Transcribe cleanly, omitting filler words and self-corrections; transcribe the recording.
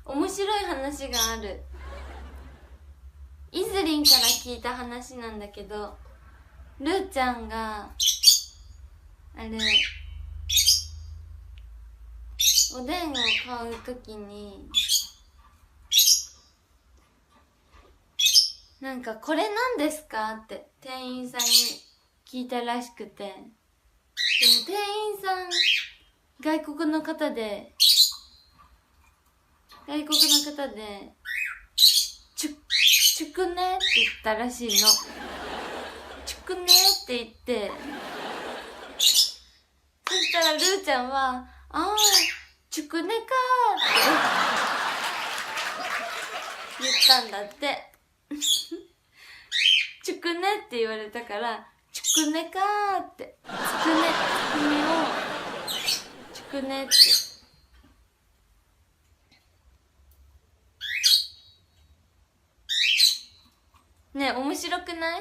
面白い話がある。イズリンから聞いた話なんだけど、ルーちゃんがあれおでんを買うときになんかこれ何ですかって店員さんに聞いたらしくて、でも店員さん外国の方でチュクネって言ったらしいの。チュクネって言って、そしたらルーちゃんはチュクネかーって言ったんだってチュクネって言われたからチュクネかーってつくねをチュクネってねえ、面白くない？